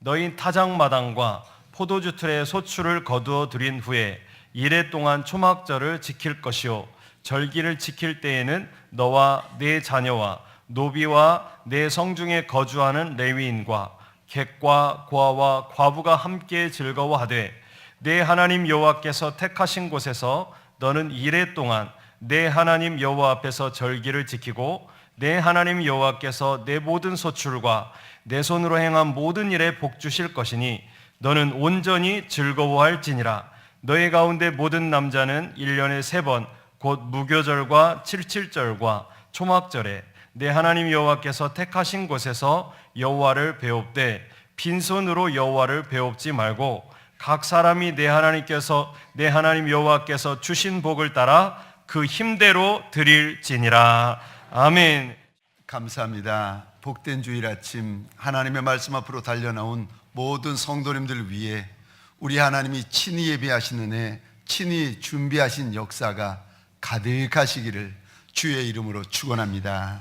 너희 타작마당과 포도주 틀에 소출을 거두어 들인 후에 이레 동안 초막절을 지킬 것이요 절기를 지킬 때에는 너와 네 자녀와 노비와 네 성중에 거주하는 레위인과 객과 고아와 과부가 함께 즐거워하되 내 하나님 여호와께서 택하신 곳에서 너는 이레 동안 내 하나님 여호와 앞에서 절기를 지키고 내 하나님 여호와께서 내 모든 소출과 내 손으로 행한 모든 일에 복 주실 것이니 너는 온전히 즐거워할지니라. 너희 가운데 모든 남자는 1년에 3번 곧 무교절과 칠칠절과 초막절에 내 하나님 여호와께서 택하신 곳에서 여호와를 배웁되 빈손으로 여호와를 배웁지 말고 각 사람이 내 하나님 여호와께서 주신 복을 따라 그 힘대로 드릴지니라. 아멘. 감사합니다. 복된 주일 아침 하나님의 말씀 앞으로 달려나온 모든 성도님들 위해 우리 하나님이 친히 예비하신 은혜, 친히 준비하신 역사가 가득하시기를 주의 이름으로 축원합니다.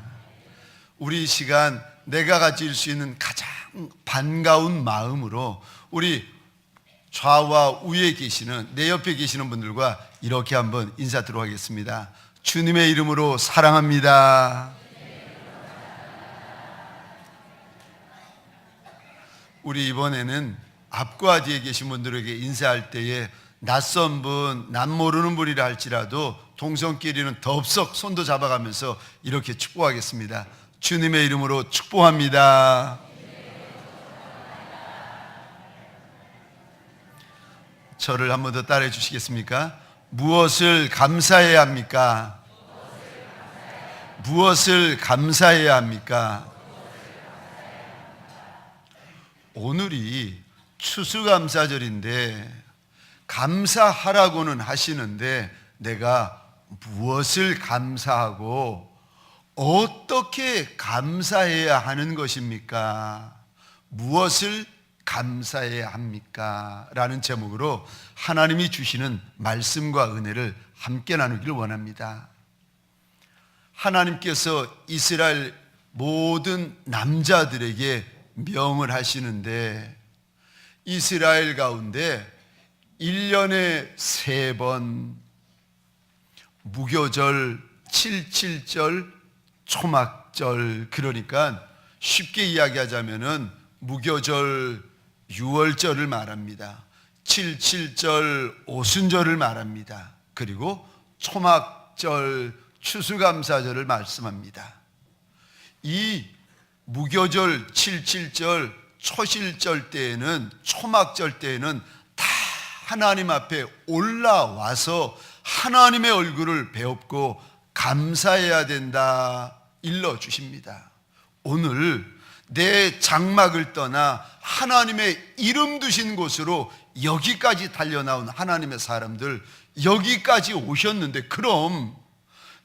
우리 이 시간 내가 가질 수 있는 가장 반가운 마음으로 우리 좌와 우에 계시는 내 옆에 계시는 분들과 이렇게 한번 인사드리도록 하겠습니다. 주님의 이름으로 사랑합니다. 우리 이번에는 앞과 뒤에 계신 분들에게 인사할 때에 낯선 분, 남 모르는 분이라 할지라도 동성끼리는 덥석 손도 잡아가면서 이렇게 축복하겠습니다. 주님의 이름으로 축복합니다. 저를 한 번 더 따라해 주시겠습니까? 무엇을 감사해야 합니까? 무엇을 감사해야 합니까? 오늘이 추수감사절인데 감사하라고는 하시는데 내가 무엇을 감사하고 어떻게 감사해야 하는 것입니까? 무엇을 감사해야 합니까? 라는 제목으로 하나님이 주시는 말씀과 은혜를 함께 나누기를 원합니다. 하나님께서 이스라엘 모든 남자들에게 명을 하시는데 이스라엘 가운데 1년에 3번 무교절, 칠칠절, 초막절, 그러니까 쉽게 이야기하자면은 무교절 6월절을 말합니다. 칠칠절 오순절을 말합니다. 그리고 초막절 추수감사절을 말씀합니다. 이 무교절, 칠칠절, 초실절 때에는, 초막절 때에는 다 하나님 앞에 올라와서 하나님의 얼굴을 배웁고 감사해야 된다 일러주십니다. 오늘 내 장막을 떠나 하나님의 이름 두신 곳으로 여기까지 달려나온 하나님의 사람들, 여기까지 오셨는데 그럼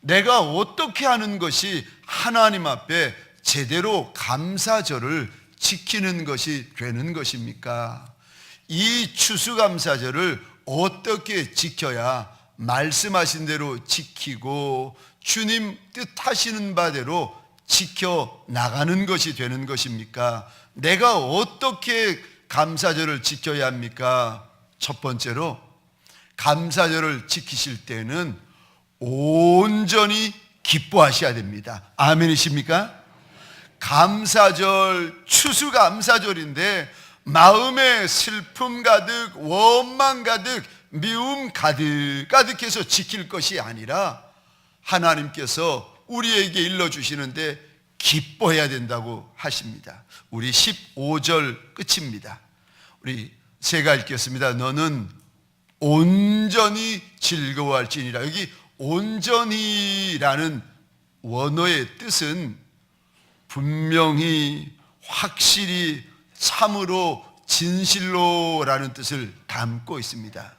내가 어떻게 하는 것이 하나님 앞에 제대로 감사절을 지키는 것이 되는 것입니까? 이 추수감사절을 어떻게 지켜야 말씀하신 대로 지키고 주님 뜻하시는 바대로 지켜나가는 것이 되는 것입니까? 내가 어떻게 감사절을 지켜야 합니까? 첫 번째로 감사절을 지키실 때는 온전히 기뻐하셔야 됩니다. 아멘이십니까? 감사절, 추수감사절인데 마음에 슬픔 가득, 원망 가득, 미움 가득해서 지킬 것이 아니라 하나님께서 우리에게 일러주시는데 기뻐해야 된다고 하십니다. 우리 15절 끝입니다. 우리 제가 읽겠습니다. 너는 온전히 즐거워할지니라. 여기 온전히라는 원어의 뜻은 분명히, 확실히, 참으로, 진실로라는 뜻을 담고 있습니다.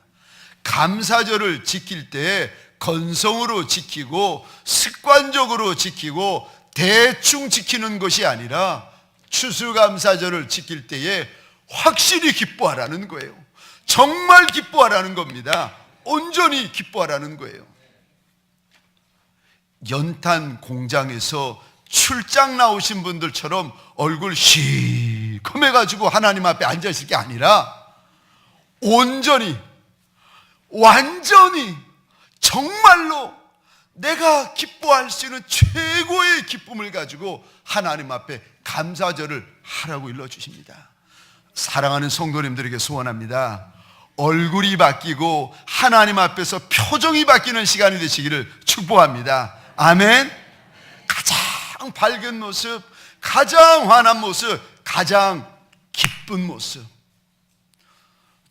감사절을 지킬 때 건성으로 지키고 습관적으로 지키고 대충 지키는 것이 아니라 추수감사절을 지킬 때에 확실히 기뻐하라는 거예요. 정말 기뻐하라는 겁니다. 온전히 기뻐하라는 거예요. 연탄 공장에서 출장 나오신 분들처럼 얼굴 일컴해가지고 하나님 앞에 앉아있을 게 아니라 온전히, 완전히, 정말로 내가 기뻐할 수 있는 최고의 기쁨을 가지고 하나님 앞에 감사절을 하라고 일러주십니다. 사랑하는 성도님들에게 소원합니다. 얼굴이 바뀌고 하나님 앞에서 표정이 바뀌는 시간이 되시기를 축복합니다. 아멘. 가장 밝은 모습, 가장 환한 모습, 가장 기쁜 모습.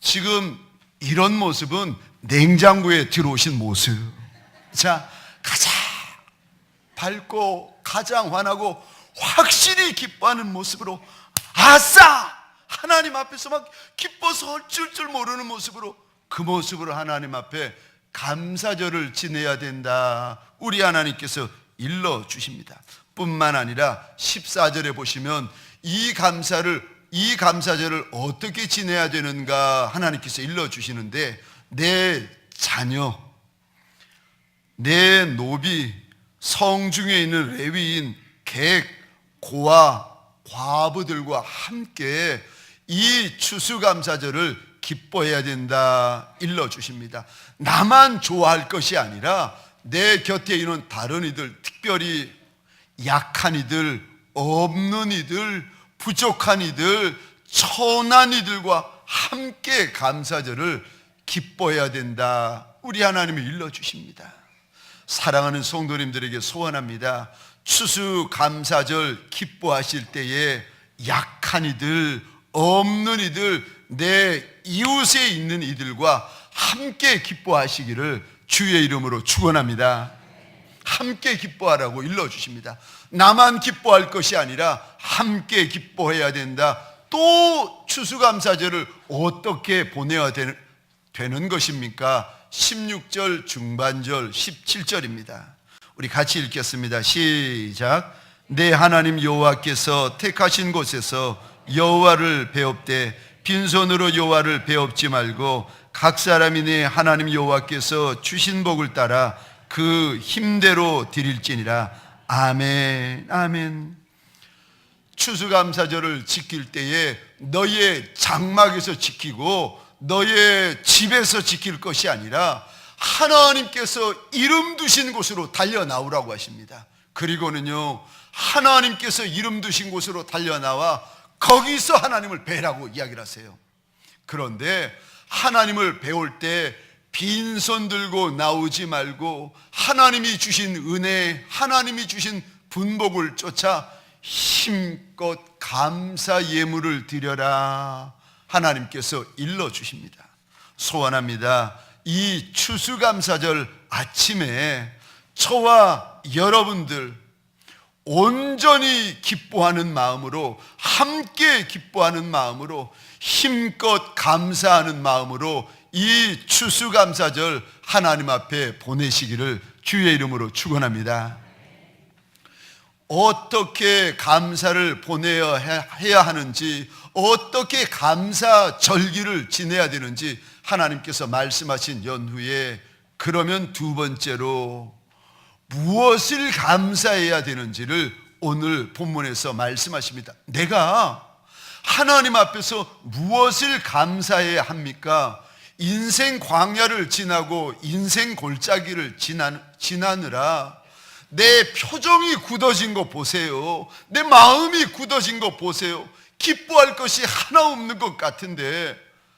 지금 이런 모습은 냉장고에 들어오신 모습. 자, 가장 밝고 가장 환하고 확실히 기뻐하는 모습으로, 아싸! 하나님 앞에서 막 기뻐서 어쩔 줄 모르는 모습으로, 그 모습으로 하나님 앞에 감사절을 지내야 된다. 우리 하나님께서 일러주십니다. 뿐만 아니라 14절에 보시면 이 감사절을 어떻게 지내야 되는가 하나님께서 일러주시는데, 내 자녀, 내 노비, 성중에 있는 레위인, 객, 고아, 과부들과 함께 이 추수감사절을 기뻐해야 된다 일러주십니다. 나만 좋아할 것이 아니라 내 곁에 있는 다른 이들, 특별히 약한 이들, 없는 이들, 부족한 이들, 천한 이들과 함께 감사절을 기뻐해야 된다. 우리 하나님이 일러주십니다. 사랑하는 성도님들에게 소원합니다. 추수감사절 기뻐하실 때에 약한 이들, 없는 이들, 내 이웃에 있는 이들과 함께 기뻐하시기를 주의 이름으로 축원합니다. 함께 기뻐하라고 일러주십니다. 나만 기뻐할 것이 아니라 함께 기뻐해야 된다. 또 추수감사절을 어떻게 보내야 되는 것입니까? 16절 중반절 17절입니다. 우리 같이 읽겠습니다. 시작. 내 하나님 여호와께서 택하신 곳에서 여호와를 배웁되 빈손으로 여호와를 배웁지 말고 각 사람이 내 하나님 여호와께서 주신 복을 따라 그 힘대로 드릴지니라. 아멘. 아멘. 추수감사절을 지킬 때에 너의 장막에서 지키고 너의 집에서 지킬 것이 아니라 하나님께서 이름 두신 곳으로 달려나오라고 하십니다. 그리고는요, 하나님께서 이름 두신 곳으로 달려나와 거기서 하나님을 뵈라고 이야기를 하세요. 그런데 하나님을 배울 때 빈손 들고 나오지 말고 하나님이 주신 은혜, 하나님이 주신 분복을 쫓아 힘껏 감사 예물을 드려라. 하나님께서 일러주십니다. 소원합니다. 이 추수감사절 아침에 저와 여러분들 온전히 기뻐하는 마음으로, 함께 기뻐하는 마음으로, 힘껏 감사하는 마음으로 이 추수감사절 하나님 앞에 보내시기를 주의 이름으로 축원합니다. 어떻게 감사를 해야 하는지, 어떻게 감사 절기를 지내야 되는지 하나님께서 말씀하신 연후에, 그러면 두 번째로 무엇을 감사해야 되는지를 오늘 본문에서 말씀하십니다. 내가 하나님 앞에서 무엇을 감사해야 합니까? 인생 광야를 지나고 인생 골짜기를 지나느라 내 표정이 굳어진 거 보세요. 내 마음이 굳어진 거 보세요. 기뻐할 것이 하나 없는 것 같은데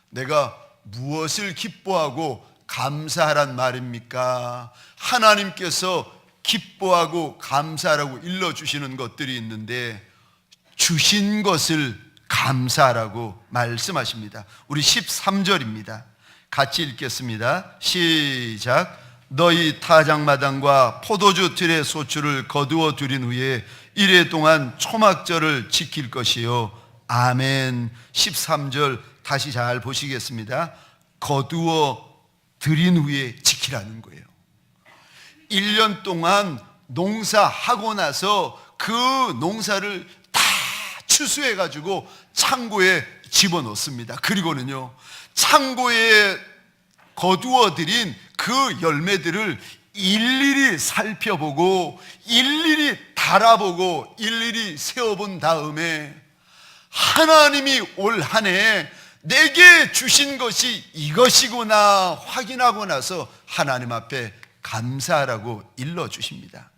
내가 무엇을 기뻐하고 감사하란 말입니까? 하나님께서 기뻐하고 감사하라고 일러주시는 것들이 있는데 주신 것을 감사하라고 말씀하십니다. 우리 13절입니다. 같이 읽겠습니다. 시작. 너희 타작마당과 포도주 틀의 소출을 거두어 들인 후에 이래 동안 초막절을 지킬 것이요. 아멘. 13절 다시 잘 보시겠습니다. 거두어 들인 후에 지키라는 거예요. 1년 동안 농사하고 나서 그 농사를 다 추수해가지고 창고에 집어넣습니다. 그리고는요, 창고에 거두어들인 그 열매들을 일일이 살펴보고 일일이 달아보고 일일이 세어본 다음에 하나님이 올 한 해 내게 주신 것이 이것이구나 확인하고 나서 하나님 앞에 감사하라고 일러주십니다.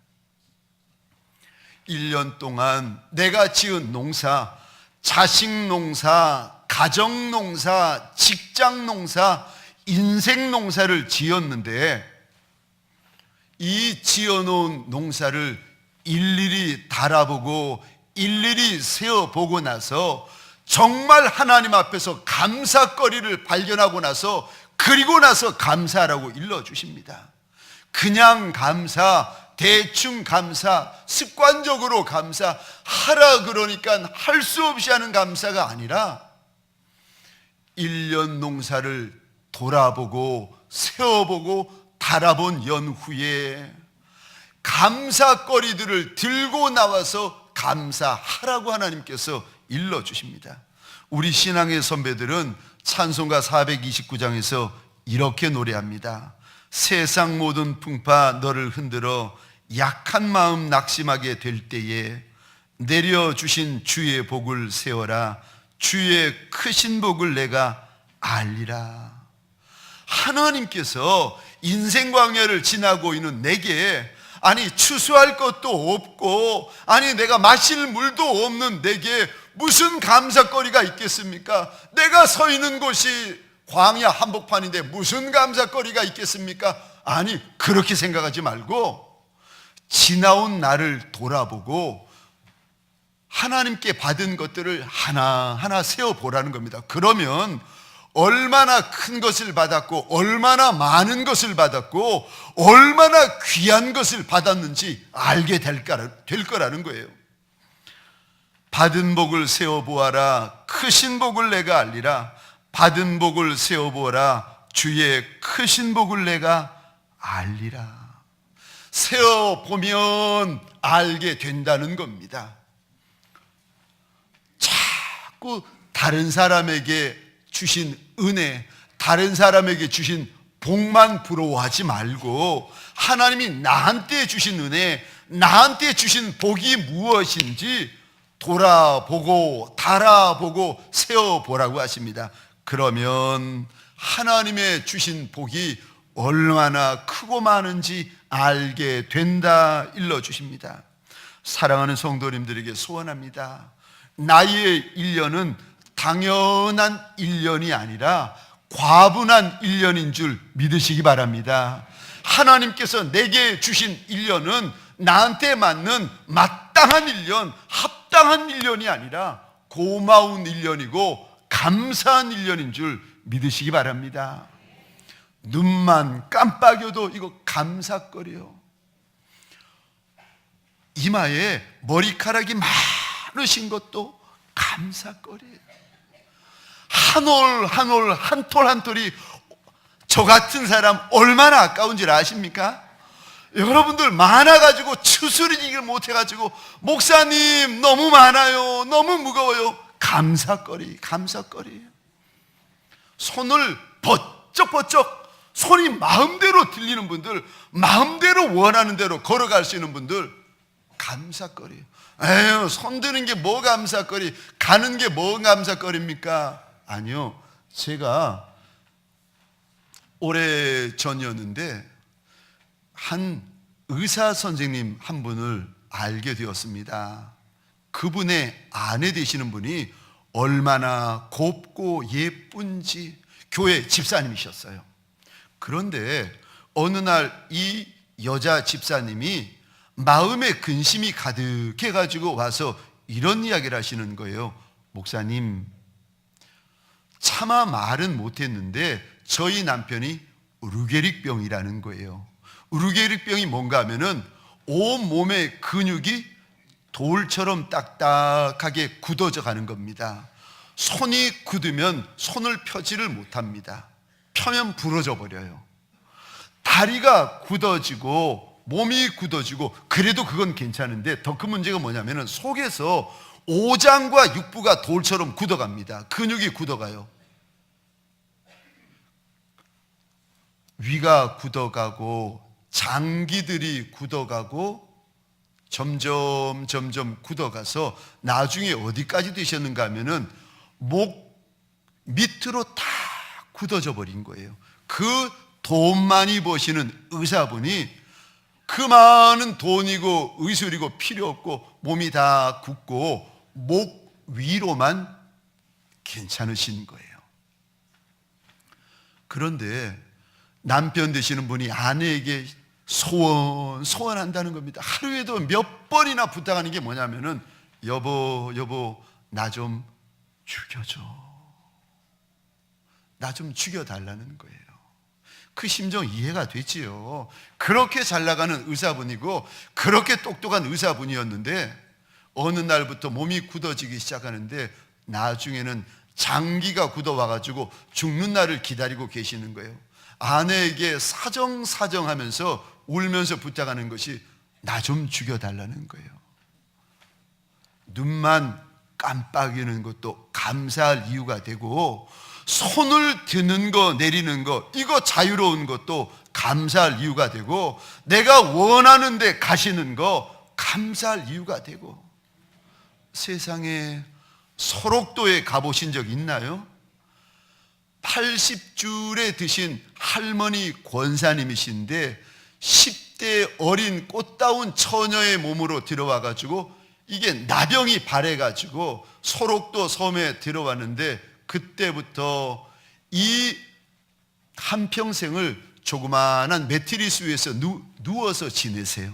1년 동안 내가 지은 농사, 자식 농사, 가정 농사, 직장 농사, 인생 농사를 지었는데 이 지어놓은 농사를 일일이 달아보고 일일이 세어보고 나서 정말 하나님 앞에서 감사거리를 발견하고 나서 그리고 나서 감사라고 일러주십니다. 그냥 감사, 대충 감사, 습관적으로 감사하라 그러니까 할 수 없이 하는 감사가 아니라 1년 농사를 돌아보고 세어보고 달아본 연후에 감사거리들을 들고 나와서 감사하라고 하나님께서 일러주십니다. 우리 신앙의 선배들은 찬송가 429장에서 이렇게 노래합니다. 세상 모든 풍파 너를 흔들어 약한 마음 낙심하게 될 때에 내려주신 주의 복을 세워라. 주의 크신 복을 내가 알리라. 하나님께서 인생 광야를 지나고 있는 내게, 아니 추수할 것도 없고 아니 내가 마실 물도 없는 내게 무슨 감사거리가 있겠습니까? 내가 서 있는 곳이 광야 한복판인데 무슨 감사거리가 있겠습니까? 아니 그렇게 생각하지 말고 지나온 나를 돌아보고 하나님께 받은 것들을 하나하나 세어보라는 겁니다. 그러면 얼마나 큰 것을 받았고 얼마나 많은 것을 받았고 얼마나 귀한 것을 받았는지 알게 될 거라는 거예요. 받은 복을 세어보아라. 크신 복을 내가 알리라. 받은 복을 세어보아라. 주의 크신 복을 내가 알리라. 세어보면 알게 된다는 겁니다. 자꾸 다른 사람에게 주신 은혜, 다른 사람에게 주신 복만 부러워하지 말고 하나님이 나한테 주신 은혜, 나한테 주신 복이 무엇인지 돌아보고 달아보고 세어보라고 하십니다. 그러면 하나님의 주신 복이 얼마나 크고 많은지 알게 된다 일러주십니다. 사랑하는 성도님들에게 소원합니다. 나의 1년은 당연한 1년이 아니라 과분한 1년인 줄 믿으시기 바랍니다. 하나님께서 내게 주신 1년은 나한테 맞는 마땅한 1년, 합당한 1년이 아니라 고마운 1년이고 감사한 1년인 줄 믿으시기 바랍니다. 눈만 깜빡여도 이거 감사거리요. 이마에 머리카락이 많으신 것도 감사거리예요. 한 올 한 올 한 톨 한 톨이 저 같은 사람 얼마나 아까운지 아십니까? 여러분들 많아가지고 추스리지를 못해가지고 목사님 너무 많아요, 너무 무거워요. 감사거리. 손을 버쩍버쩍 손이 마음대로 들리는 분들, 마음대로 원하는 대로 걸어갈 수 있는 분들 감사거리. 에휴, 손 드는 게 뭐 감사거리, 가는 게 뭐 감사거리입니까? 아니요, 제가 오래 전이었는데 한 의사 선생님 한 분을 알게 되었습니다. 그분의 아내 되시는 분이 얼마나 곱고 예쁜지 교회 집사님이셨어요. 그런데 어느 날 이 여자 집사님이 마음에 근심이 가득해가지고 와서 이런 이야기를 하시는 거예요. 목사님, 차마 말은 못했는데 저희 남편이 루게릭병이라는 거예요. 루게릭병이 뭔가 하면은 온몸의 근육이 돌처럼 딱딱하게 굳어져 가는 겁니다. 손이 굳으면 손을 펴지를 못합니다. 펴면 부러져 버려요. 다리가 굳어지고 몸이 굳어지고 그래도 그건 괜찮은데 더 큰 문제가 뭐냐면 속에서 오장과 육부가 돌처럼 굳어갑니다. 근육이 굳어가요. 위가 굳어가고 장기들이 굳어가고 점점 굳어가서 나중에 어디까지 되셨는가 하면은 목 밑으로 다 굳어져 버린 거예요. 그 돈 많이 버시는 의사분이 그 많은 돈이고 의술이고 필요 없고 몸이 다 굳고 목 위로만 괜찮으신 거예요. 그런데 남편 되시는 분이 아내에게 소원한다는 겁니다. 하루에도 몇 번이나 부탁하는 게 뭐냐면은 여보 나 좀 죽여줘. 나 좀 죽여달라는 거예요. 그 심정 이해가 되지요. 그렇게 잘 나가는 의사분이고 그렇게 똑똑한 의사분이었는데 어느 날부터 몸이 굳어지기 시작하는데 나중에는 장기가 굳어와가지고 죽는 날을 기다리고 계시는 거예요. 아내에게 사정하면서 울면서 부탁하는 것이 나 좀 죽여달라는 거예요. 눈만 깜빡이는 것도 감사할 이유가 되고 손을 드는 거 내리는 거 이거 자유로운 것도 감사할 이유가 되고 내가 원하는 데 가시는 거 감사할 이유가 되고 세상에 소록도에 가보신 적 있나요? 80줄에 드신 할머니 권사님이신데 10대 어린 꽃다운 처녀의 몸으로 들어와가지고 이게 나병이 발해가지고 소록도 섬에 들어왔는데 그때부터 이 한평생을 조그마한 매트리스 위에서 누워서 지내세요.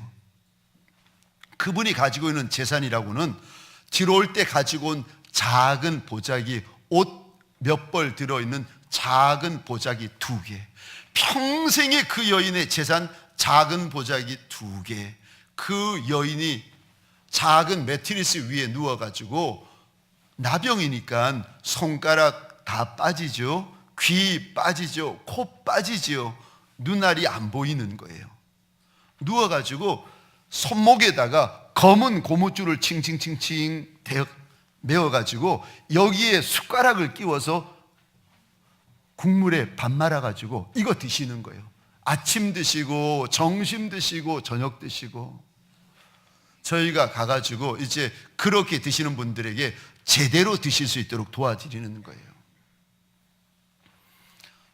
그분이 가지고 있는 재산이라고는 들어올 때 가지고 온 작은 보자기, 옷 몇 벌 들어있는 작은 보자기 2개, 평생의 그 여인의 재산 작은 보자기 2개, 그 여인이 작은 매트리스 위에 누워가지고 나병이니까 손가락 다 빠지죠. 귀 빠지죠. 코 빠지죠. 눈알이 안 보이는 거예요. 누워가지고 손목에다가 검은 고무줄을 칭칭칭칭 메어가지고 여기에 숟가락을 끼워서 국물에 밥 말아가지고 이거 드시는 거예요. 아침 드시고 점심 드시고 저녁 드시고. 저희가 가가지고 이제 그렇게 드시는 분들에게 제대로 드실 수 있도록 도와드리는 거예요.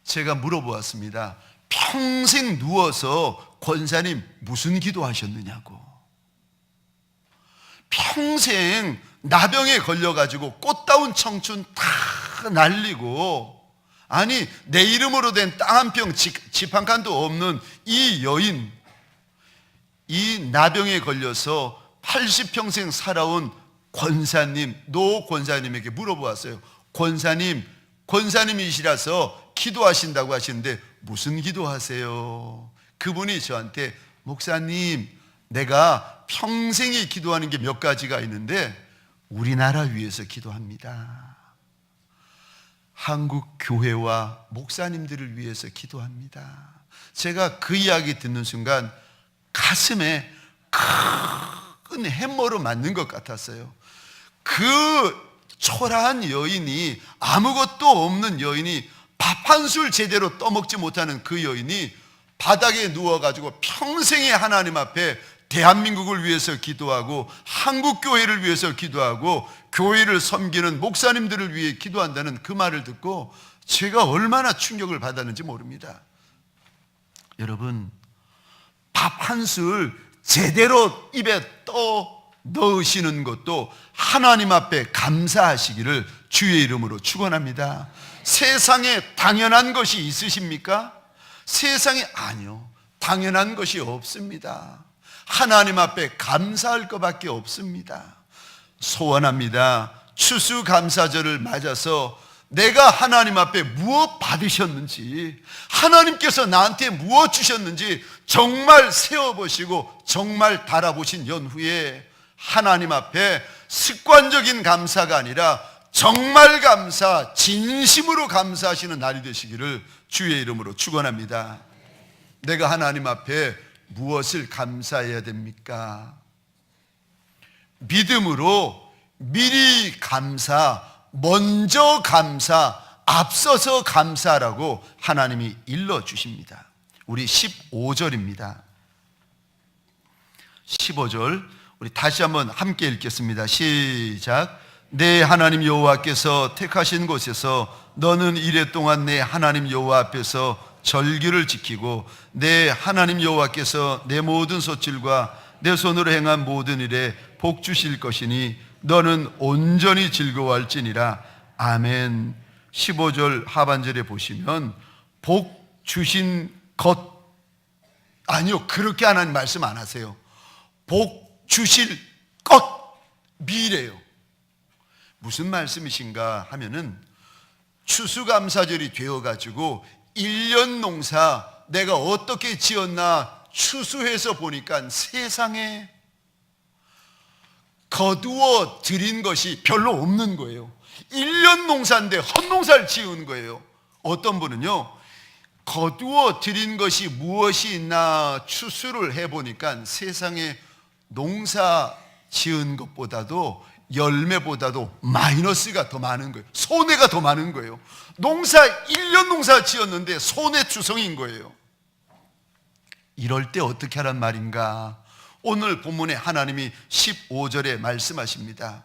제가 물어보았습니다. 평생 누워서 권사님 무슨 기도하셨느냐고. 평생 나병에 걸려가지고 꽃다운 청춘 다 날리고 아니 내 이름으로 된 땅 한 평 집 한 칸도 없는 이 여인, 이 나병에 걸려서 80평생 살아온 권사님, 노 권사님에게 물어보았어요. 권사님이시라서 기도하신다고 하시는데 무슨 기도하세요? 그분이 저한테 목사님 내가 평생에 기도하는 게 몇 가지가 있는데 우리나라 위해서 기도합니다. 한국 교회와 목사님들을 위해서 기도합니다. 제가 그 이야기 듣는 순간 가슴에 큰 hä머로 맞는 것 같았어요. 그 초라한 여인이, 아무것도 없는 여인이, 밥 한 술 제대로 떠먹지 못하는 그 여인이 바닥에 누워가지고 평생에 하나님 앞에 대한민국을 위해서 기도하고 한국 교회를 위해서 기도하고 교회를 섬기는 목사님들을 위해 기도한다는 그 말을 듣고 제가 얼마나 충격을 받았는지 모릅니다. 여러분, 밥 한 술 제대로 입에 떠 넣으시는 것도 하나님 앞에 감사하시기를 주의 이름으로 축원합니다. 세상에 당연한 것이 있으십니까? 세상에 아니요, 당연한 것이 없습니다. 하나님 앞에 감사할 것밖에 없습니다. 소원합니다. 추수감사절을 맞아서 내가 하나님 앞에 무엇 받으셨는지, 하나님께서 나한테 무엇 주셨는지 정말 세어보시고 정말 달아보신 연후에 하나님 앞에 습관적인 감사가 아니라 정말 감사, 진심으로 감사하시는 날이 되시기를 주의 이름으로 축원합니다. 내가 하나님 앞에 무엇을 감사해야 됩니까? 믿음으로 미리 감사, 먼저 감사, 앞서서 감사라고 하나님이 일러주십니다. 우리 15절입니다. 15절 우리 다시 한번 함께 읽겠습니다. 시작. 내 하나님 여호와께서 택하신 곳에서 너는 이레 동안 내 하나님 여호와 앞에서 절기를 지키고 내 하나님 여호와께서 내 모든 소출과 내 손으로 행한 모든 일에 복 주실 것이니 너는 온전히 즐거워할지니라. 아멘. 15절 하반절에 보시면 복 주신 것, 아니요, 그렇게 하나님 말씀 안 하세요. 복 주실 것, 미래요. 무슨 말씀이신가 하면은 추수감사절이 되어가지고 1년 농사 내가 어떻게 지었나 추수해서 보니까 세상에 거두어 드린 것이 별로 없는 거예요. 1년 농사인데 헛농사를 지은 거예요. 어떤 분은요, 거두어 드린 것이 무엇이 있나 추수를 해보니까 세상에 농사 지은 것보다도 열매보다도 마이너스가 더 많은 거예요. 손해가 더 많은 거예요. 1년 농사 지었는데 손해투성인 거예요. 이럴 때 어떻게 하란 말인가? 오늘 본문에 하나님이 15절에 말씀하십니다.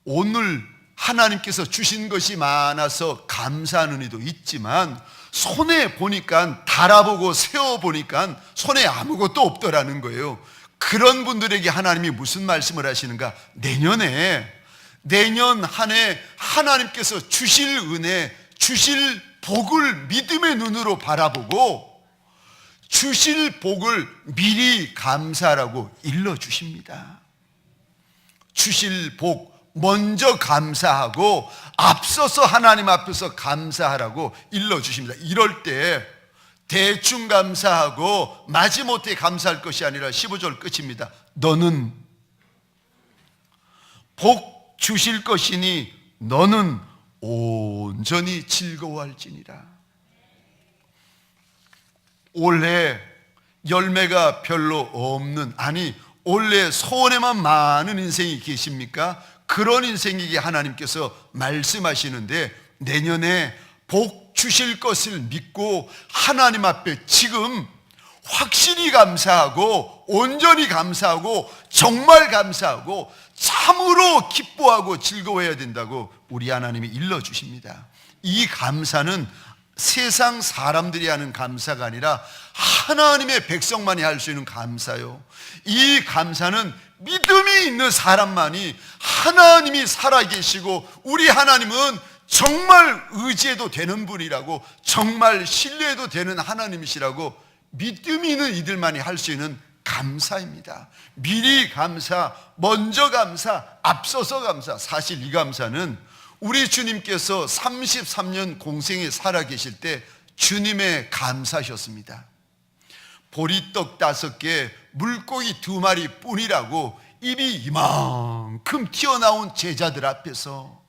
오늘 하나님께서 주신 것이 많아서 감사하는 이도 있지만 손에 보니까 달아보고 세어보니까 손에 아무것도 없더라는 거예요. 그런 분들에게 하나님이 무슨 말씀을 하시는가? 내년 한 해 하나님께서 주실 은혜, 주실 복을 믿음의 눈으로 바라보고 주실 복을 미리 감사하라고 일러주십니다. 주실 복 먼저 감사하고 앞서서 하나님 앞에서 감사하라고 일러주십니다. 이럴 때 대충 감사하고 마지못해 감사할 것이 아니라 15절 끝입니다. 너는 복 주실 것이니 너는 온전히 즐거워할지니라. 올해 열매가 별로 없는, 아니 올해 손해만 많은 인생이 계십니까? 그런 인생에게 하나님께서 말씀하시는데 내년에 복 주실 것을 믿고 하나님 앞에 지금 확실히 감사하고 온전히 감사하고 정말 감사하고 참으로 기뻐하고 즐거워해야 된다고 우리 하나님이 일러주십니다. 이 감사는 세상 사람들이 하는 감사가 아니라 하나님의 백성만이 할 수 있는 감사요. 이 감사는 믿음이 있는 사람만이, 하나님이 살아계시고 우리 하나님은 정말 의지해도 되는 분이라고, 정말 신뢰해도 되는 하나님이시라고 믿음이 있는 이들만이 할 수 있는 감사입니다. 미리 감사, 먼저 감사, 앞서서 감사. 사실 이 감사는 우리 주님께서 33년 공생에 살아계실 때 주님의 감사셨습니다. 보리떡 5개, 물고기 2마리 뿐이라고 입이 이만큼 튀어나온 제자들 앞에서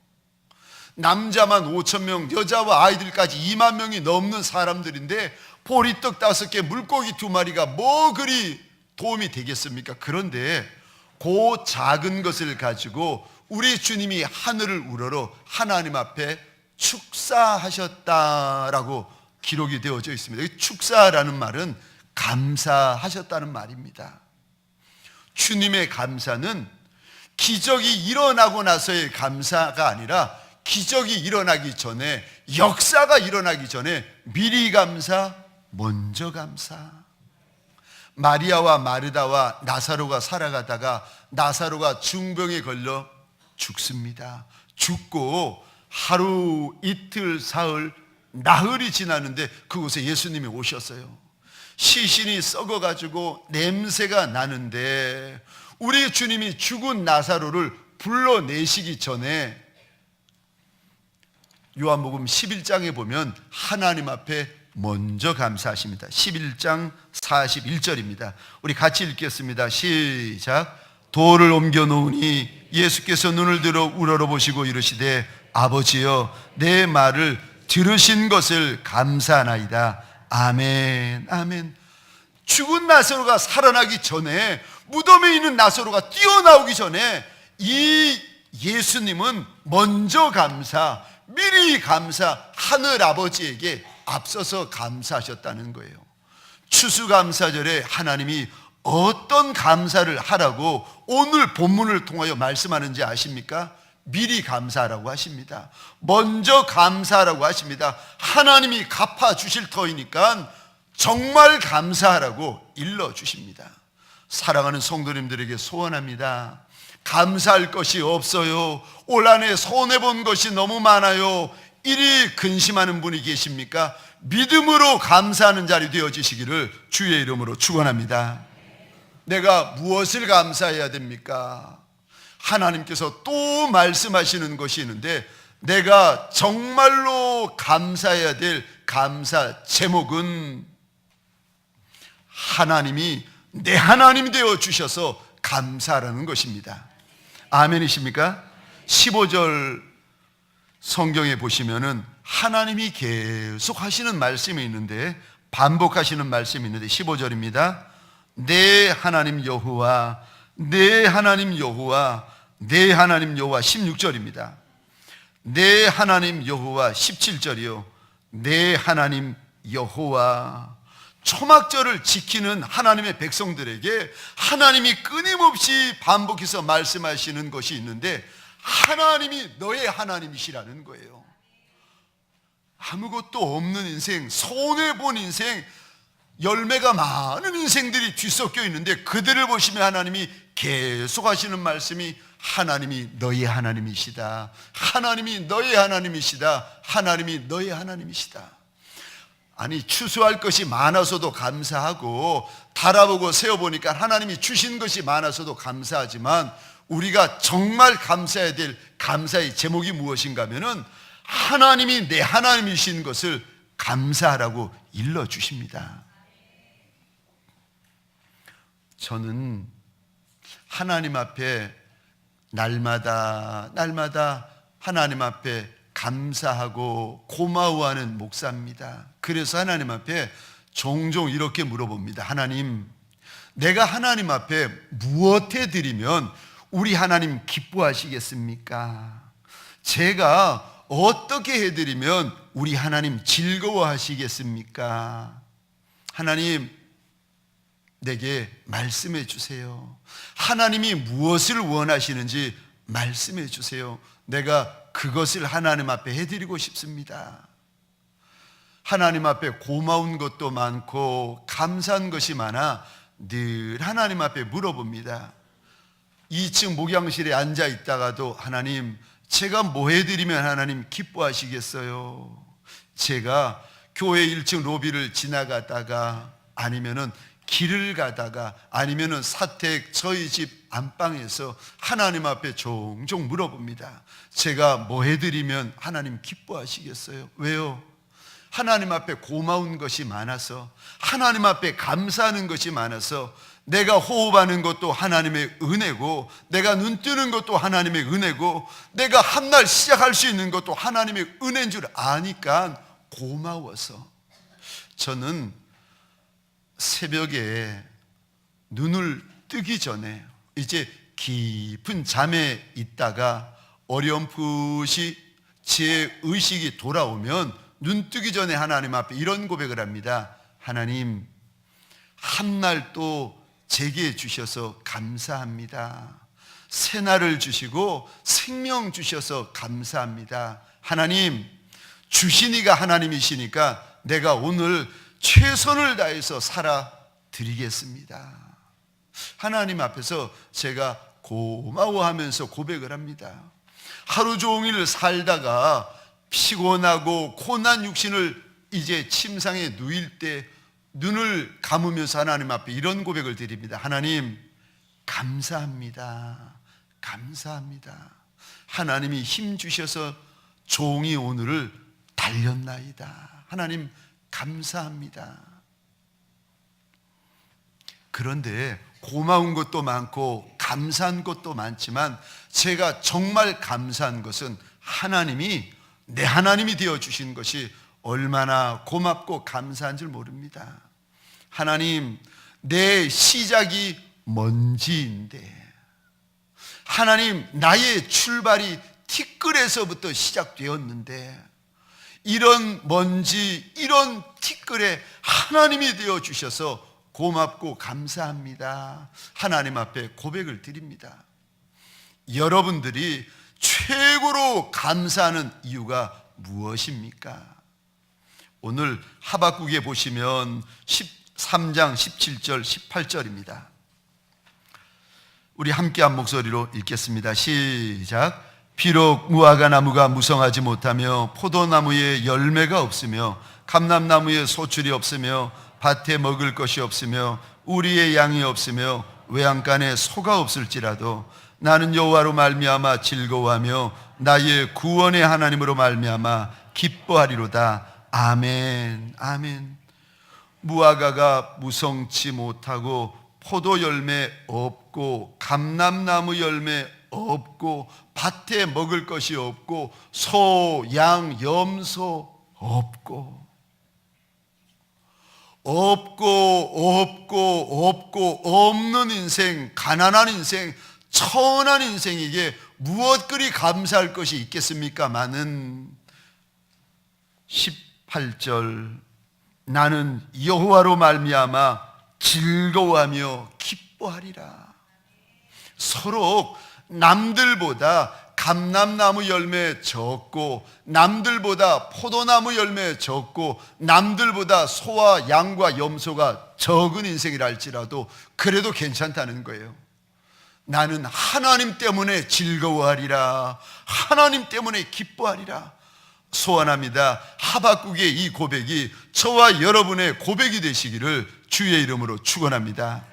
남자만 5,000명, 여자와 아이들까지 2만 명이 넘는 사람들인데 보리떡 5개, 물고기 2마리가 뭐 그리 도움이 되겠습니까? 그런데 그 작은 것을 가지고 우리 주님이 하늘을 우러러 하나님 앞에 축사하셨다라고 기록이 되어져 있습니다. 축사라는 말은 감사하셨다는 말입니다. 주님의 감사는 기적이 일어나고 나서의 감사가 아니라 기적이 일어나기 전에, 역사가 일어나기 전에 미리 감사, 먼저 감사. 마리아와 마르다와 나사로가 살아가다가 나사로가 중병에 걸려 죽습니다. 죽고 하루, 이틀, 사흘, 나흘이 지나는데 그곳에 예수님이 오셨어요. 시신이 썩어가지고 냄새가 나는데 우리 주님이 죽은 나사로를 불러내시기 전에 요한복음 11장에 보면 하나님 앞에 먼저 감사하십니다. 11장 41절입니다. 우리 같이 읽겠습니다. 시작. 돌을 옮겨 놓으니 예수께서 눈을 들어 우러러보시고 이르시되 아버지여 내 말을 들으신 것을 감사하나이다. 아멘. 아멘. 죽은 나사로가 살아나기 전에, 무덤에 있는 나사로가 뛰어나오기 전에 이 예수님은 먼저 감사, 미리 감사, 하늘 아버지에게 앞서서 감사하셨다는 거예요. 추수감사절에 하나님이 어떤 감사를 하라고 오늘 본문을 통하여 말씀하는지 아십니까? 미리 감사하라고 하십니다. 먼저 감사하라고 하십니다. 하나님이 갚아주실 터이니까 정말 감사하라고 일러주십니다. 사랑하는 성도님들에게 소원합니다. 감사할 것이 없어요. 올 한해 손해본 것이 너무 많아요. 이리 근심하는 분이 계십니까? 믿음으로 감사하는 자리 되어지시기를 주의 이름으로 축원합니다. 내가 무엇을 감사해야 됩니까? 하나님께서 또 말씀하시는 것이 있는데, 내가 정말로 감사해야 될 감사 제목은 하나님이 내 하나님이 되어 주셔서 감사라는 것입니다. 아멘이십니까? 15절 성경에 보시면은 하나님이 계속 하시는 말씀이 있는데, 반복하시는 말씀이 있는데 15절입니다. 내 하나님 여호와, 내 하나님 여호와, 내 하나님 여호와. 16절입니다. 내 하나님 여호와. 17절이요. 내 하나님 여호와. 초막절을 지키는 하나님의 백성들에게 하나님이 끊임없이 반복해서 말씀하시는 것이 있는데, 하나님이 너의 하나님이시라는 거예요. 아무것도 없는 인생, 손해본 인생, 열매가 많은 인생들이 뒤섞여 있는데, 그들을 보시면 하나님이 계속 하시는 말씀이 하나님이 너의 하나님이시다. 하나님이 너의 하나님이시다. 하나님이 너의 하나님이시다. 아니, 추수할 것이 많아서도 감사하고, 달아보고 세어보니까 하나님이 주신 것이 많아서도 감사하지만, 우리가 정말 감사해야 될 감사의 제목이 무엇인가 하면은 하나님이 내 하나님이신 것을 감사하라고 일러주십니다. 저는 하나님 앞에 날마다 하나님 앞에 감사하고 고마워하는 목사입니다. 그래서 하나님 앞에 종종 이렇게 물어봅니다. 하나님, 내가 하나님 앞에 무엇 해드리면 우리 하나님 기뻐하시겠습니까? 제가 어떻게 해드리면 우리 하나님 즐거워하시겠습니까? 하나님, 내게 말씀해 주세요. 하나님이 무엇을 원하시는지 말씀해 주세요. 내가 그것을 하나님 앞에 해드리고 싶습니다. 하나님 앞에 고마운 것도 많고 감사한 것이 많아 늘 하나님 앞에 물어봅니다. 2층 목양실에 앉아 있다가도 하나님, 제가 뭐 해드리면 하나님 기뻐하시겠어요? 제가 교회 1층 로비를 지나가다가, 아니면은 길을 가다가, 아니면은 사택 저희 집 안방에서 하나님 앞에 종종 물어봅니다. 제가 뭐 해드리면 하나님 기뻐하시겠어요? 왜요? 하나님 앞에 고마운 것이 많아서, 하나님 앞에 감사하는 것이 많아서, 내가 호흡하는 것도 하나님의 은혜고, 내가 눈 뜨는 것도 하나님의 은혜고, 내가 한날 시작할 수 있는 것도 하나님의 은혜인 줄 아니까 고마워서, 저는 새벽에 눈을 뜨기 전에 이제 깊은 잠에 있다가 어렴풋이 제 의식이 돌아오면 눈 뜨기 전에 하나님 앞에 이런 고백을 합니다. 하나님, 한날 또 제게 주셔서 감사합니다. 새날을 주시고 생명 주셔서 감사합니다. 하나님, 주시니가 하나님이시니까 내가 오늘 최선을 다해서 살아 드리겠습니다. 하나님 앞에서 제가 고마워하면서 고백을 합니다. 하루 종일 살다가 피곤하고 고난 육신을 이제 침상에 누일 때 눈을 감으면서 하나님 앞에 이런 고백을 드립니다. 하나님, 감사합니다. 감사합니다. 하나님이 힘 주셔서 종이 오늘을 달렸나이다. 하나님, 감사합니다. 그런데 고마운 것도 많고 감사한 것도 많지만, 제가 정말 감사한 것은 하나님이 내 하나님이 되어주신 것이 얼마나 고맙고 감사한 줄 모릅니다. 하나님, 내 시작이 먼지인데, 하나님, 나의 출발이 티끌에서부터 시작되었는데, 이런 먼지, 이런 티끌에 하나님이 되어주셔서 고맙고 감사합니다. 하나님 앞에 고백을 드립니다. 여러분들이 최고로 감사하는 이유가 무엇입니까? 오늘 하박국에 보시면 13장 17절 18절입니다. 우리 함께 한 목소리로 읽겠습니다. 시작. 비록 무화과 나무가 무성하지 못하며 포도나무에 열매가 없으며 감람나무에 소출이 없으며 밭에 먹을 것이 없으며 우리의 양이 없으며 외양간에 소가 없을지라도 나는 여호와로 말미암아 즐거워하며 나의 구원의 하나님으로 말미암아 기뻐하리로다. 아멘. 아멘. 무화과가 무성치 못하고 포도 열매 없고 감람나무 열매 없고 밭에 먹을 것이 없고 소, 양, 염소 없고 없는 인생, 가난한 인생, 천한 인생에게 무엇 그리 감사할 것이 있겠습니까? 많은 18절 나는 여호와로 말미암아 즐거워하며 기뻐하리라. 서로 남들보다 감람나무 열매 적고 남들보다 포도나무 열매 적고 남들보다 소와 양과 염소가 적은 인생이라 할지라도 그래도 괜찮다는 거예요. 나는 하나님 때문에 즐거워하리라. 하나님 때문에 기뻐하리라. 소원합니다. 하박국의 이 고백이 저와 여러분의 고백이 되시기를 주의 이름으로 축원합니다.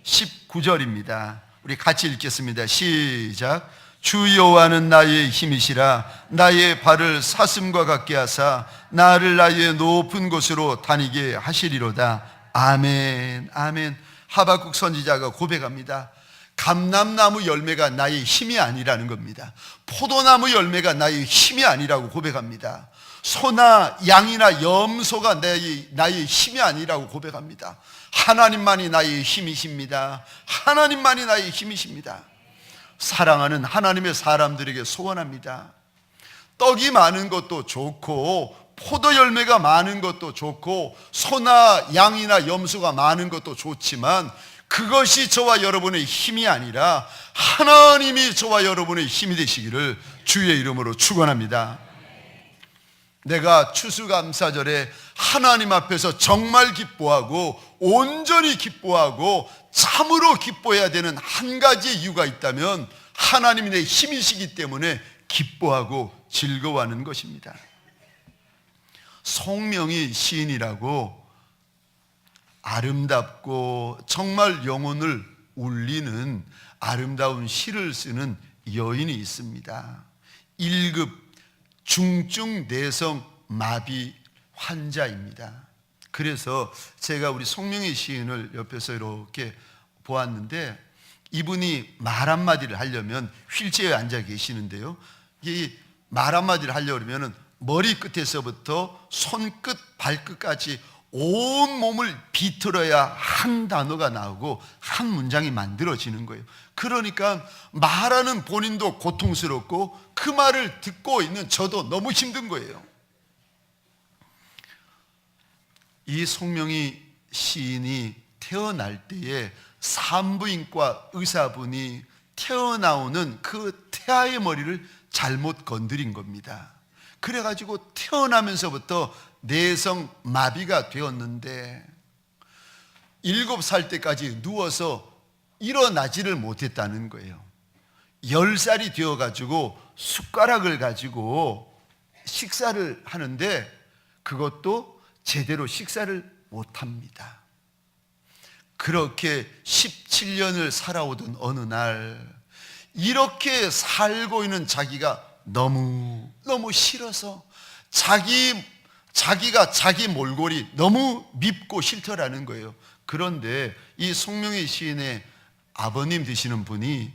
19절입니다. 우리 같이 읽겠습니다. 시작. 주 여호와는 나의 힘이시라. 나의 발을 사슴과 같게 하사 나를 나의 높은 곳으로 다니게 하시리로다. 아멘. 아멘. 하박국 선지자가 고백합니다. 감람나무 열매가 나의 힘이 아니라는 겁니다. 포도나무 열매가 나의 힘이 아니라고 고백합니다. 소나 양이나 염소가 나의 힘이 아니라고 고백합니다. 하나님만이 나의 힘이십니다. 하나님만이 나의 힘이십니다. 사랑하는 하나님의 사람들에게 소원합니다. 떡이 많은 것도 좋고 포도 열매가 많은 것도 좋고 소나 양이나 염소가 많은 것도 좋지만 그것이 저와 여러분의 힘이 아니라 하나님이 저와 여러분의 힘이 되시기를 주의 이름으로 축원합니다. 내가 추수감사절에 하나님 앞에서 정말 기뻐하고 온전히 기뻐하고 참으로 기뻐해야 되는 한 가지 이유가 있다면 하나님이 내 힘이시기 때문에 기뻐하고 즐거워하는 것입니다. 송명희 시인이라고 아름답고 정말 영혼을 울리는 아름다운 시를 쓰는 여인이 있습니다. 1급 중증 내성 마비 환자입니다. 그래서 제가 우리 송명희 시인을 옆에서 이렇게 보았는데 이분이 말 한마디를 하려면 휠체어에 앉아 계시는데요. 이 말 한마디를 하려면 머리 끝에서부터 손끝 발끝까지 온 몸을 비틀어야 한 단어가 나오고 한 문장이 만들어지는 거예요. 그러니까 말하는 본인도 고통스럽고 그 말을 듣고 있는 저도 너무 힘든 거예요. 이 송명희 시인이 태어날 때에 산부인과 의사분이 태어나오는 그 태아의 머리를 잘못 건드린 겁니다. 그래가지고 태어나면서부터 내성 마비가 되었는데 7살 때까지 누워서 일어나지를 못했다는 거예요. 10살이 되어가지고 숟가락을 가지고 식사를 하는데 그것도 제대로 식사를 못합니다. 그렇게 17년을 살아오던 어느 날 이렇게 살고 있는 자기가 너무 싫어서 자기가 자기 몰골이 너무 밉고 싫더라는 거예요. 그런데 이 송명희 시인의 아버님 되시는 분이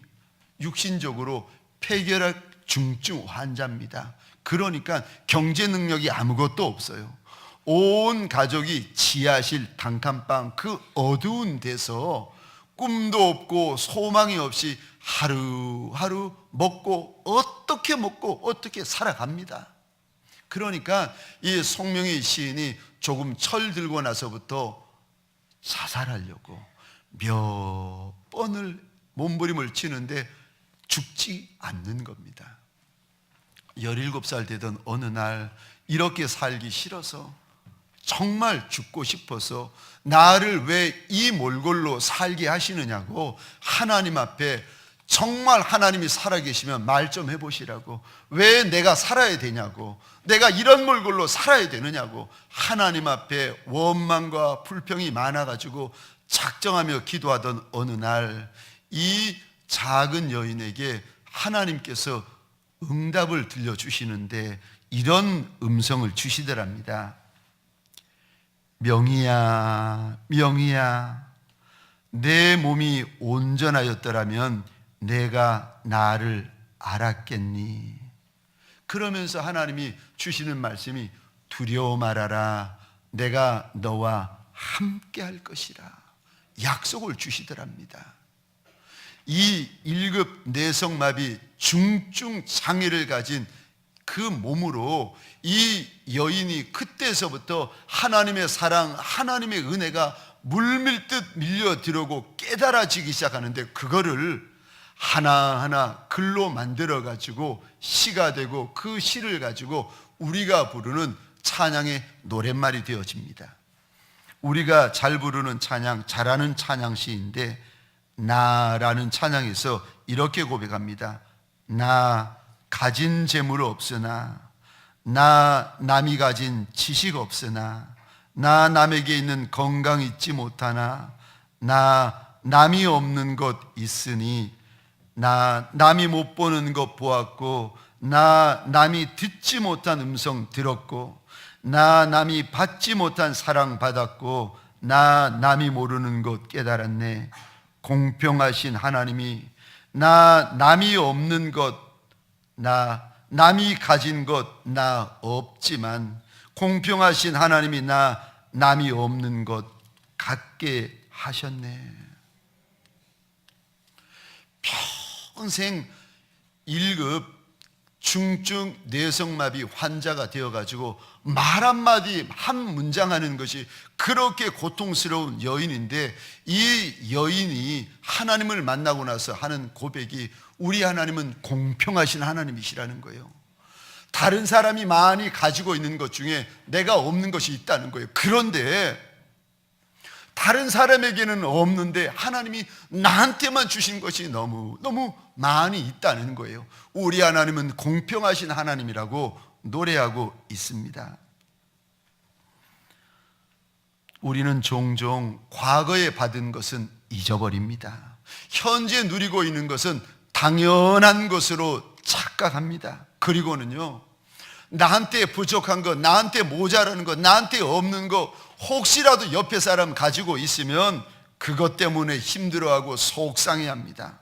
육신적으로 폐결핵 중증 환자입니다. 그러니까 경제 능력이 아무것도 없어요. 온 가족이 지하실 단칸방 그 어두운 데서 꿈도 없고 소망이 없이 하루하루 먹고 어떻게 살아갑니다. 그러니까 이 송명희 시인이 조금 철 들고 나서부터 자살하려고 몇 번을 몸부림을 치는데 죽지 않는 겁니다. 17살 되던 어느 날 이렇게 살기 싫어서, 정말 죽고 싶어서 나를 왜 이 몰골로 살게 하시느냐고 하나님 앞에, 정말 하나님이 살아계시면 말 좀 해보시라고, 왜 내가 살아야 되냐고, 내가 이런 몰골로 살아야 되느냐고 하나님 앞에 원망과 불평이 많아가지고 작정하며 기도하던 어느 날, 이 작은 여인에게 하나님께서 응답을 들려주시는데 이런 음성을 주시더랍니다. 명희야, 명희야, 내 몸이 온전하였더라면 내가 나를 알았겠니? 그러면서 하나님이 주시는 말씀이, 두려워 말아라, 내가 너와 함께 할 것이라 약속을 주시더랍니다. 이 1급 내성마비 중증 장애를 가진 그 몸으로 이 여인이 그때서부터 하나님의 사랑, 하나님의 은혜가 물밀듯 밀려 들어오고 깨달아지기 시작하는데, 그거를 하나하나 글로 만들어 가지고 시가 되고, 그 시를 가지고 우리가 부르는 찬양의 노랫말이 되어집니다. 우리가 잘 부르는 찬양, 잘하는 찬양시인데, 나라는 찬양에서 이렇게 고백합니다. 나 가진 재물 없으나, 나 남이 가진 지식 없으나, 나 남에게 있는 건강 잊지 못하나, 나 남이 없는 것 있으니, 나 남이 못 보는 것 보았고, 나 남이 듣지 못한 음성 들었고, 나 남이 받지 못한 사랑 받았고, 나 남이 모르는 것 깨달았네. 공평하신 하나님이 나 남이 없는 것, 나 남이 가진 것 나 없지만, 공평하신 하나님이 나 남이 없는 것 갖게 하셨네. 평생 1급 중증 내성마비 환자가 되어가지고 말 한마디 한 문장 하는 것이 그렇게 고통스러운 여인인데, 이 여인이 하나님을 만나고 나서 하는 고백이, 우리 하나님은 공평하신 하나님이시라는 거예요. 다른 사람이 많이 가지고 있는 것 중에 내가 없는 것이 있다는 거예요. 그런데 다른 사람에게는 없는데 하나님이 나한테만 주신 것이 너무 많이 있다는 거예요. 우리 하나님은 공평하신 하나님이라고 노래하고 있습니다. 우리는 종종 과거에 받은 것은 잊어버립니다. 현재 누리고 있는 것은 당연한 것으로 착각합니다. 그리고는요, 나한테 부족한 것, 나한테 모자라는 것, 나한테 없는 것, 혹시라도 옆에 사람 가지고 있으면 그것 때문에 힘들어하고 속상해합니다.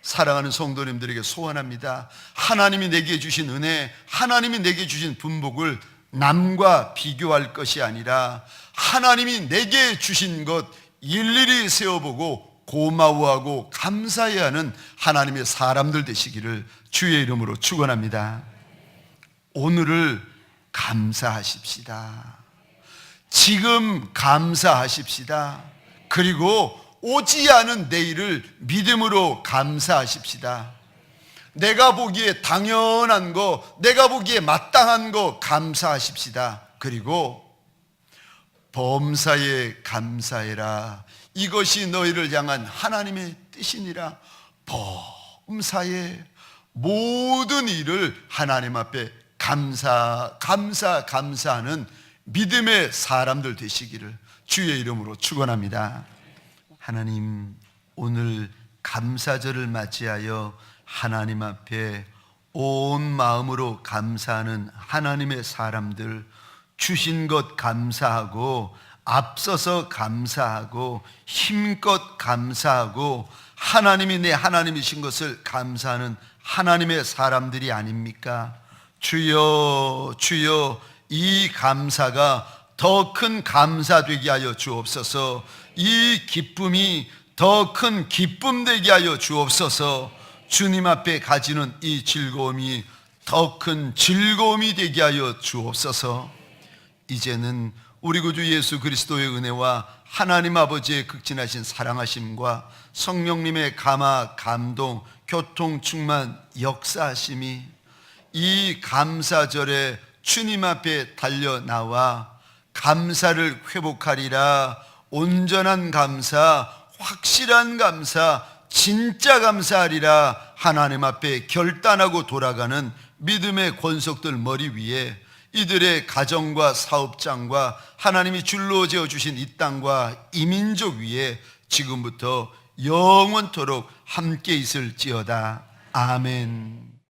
사랑하는 성도님들에게 소원합니다. 하나님이 내게 주신 은혜, 하나님이 내게 주신 분복을 남과 비교할 것이 아니라, 하나님이 내게 주신 것 일일이 세어보고 고마워하고 감사해야 하는 하나님의 사람들 되시기를 주의 이름으로 축원합니다. 오늘을 감사하십시다. 지금 감사하십시다. 그리고 오지 않은 내일을 믿음으로 감사하십시다. 내가 보기에 당연한 거, 내가 보기에 마땅한 거 감사하십시다. 그리고 범사에 감사해라. 이것이 너희를 향한 하나님의 뜻이니라. 범사에 모든 일을 하나님 앞에 감사하는 믿음의 사람들 되시기를 주의 이름으로 축원합니다. 하나님, 오늘 감사절을 맞이하여 하나님 앞에 온 마음으로 감사하는 하나님의 사람들, 주신 것 감사하고 앞서서 감사하고 힘껏 감사하고 하나님이 내 하나님이신 것을 감사하는 하나님의 사람들이 아닙니까? 주여, 주여, 이 감사가 더 큰 감사 되게 하여 주옵소서. 이 기쁨이 더 큰 기쁨 되게 하여 주옵소서. 주님 앞에 가지는 이 즐거움이 더 큰 즐거움이 되게 하여 주옵소서. 이제는 우리 구주 예수 그리스도의 은혜와 하나님 아버지의 극진하신 사랑하심과 성령님의 감화, 감동, 교통, 충만, 역사하심이 이 감사절에 주님 앞에 달려나와 감사를 회복하리라. 온전한 감사, 확실한 감사, 진짜 감사하리라. 하나님 앞에 결단하고 돌아가는 믿음의 권속들 머리 위에 이들의 가정과 사업장과 하나님이 줄로 지어주신 이 땅과 이 민족 위에 지금부터 영원토록 함께 있을지어다. 아멘.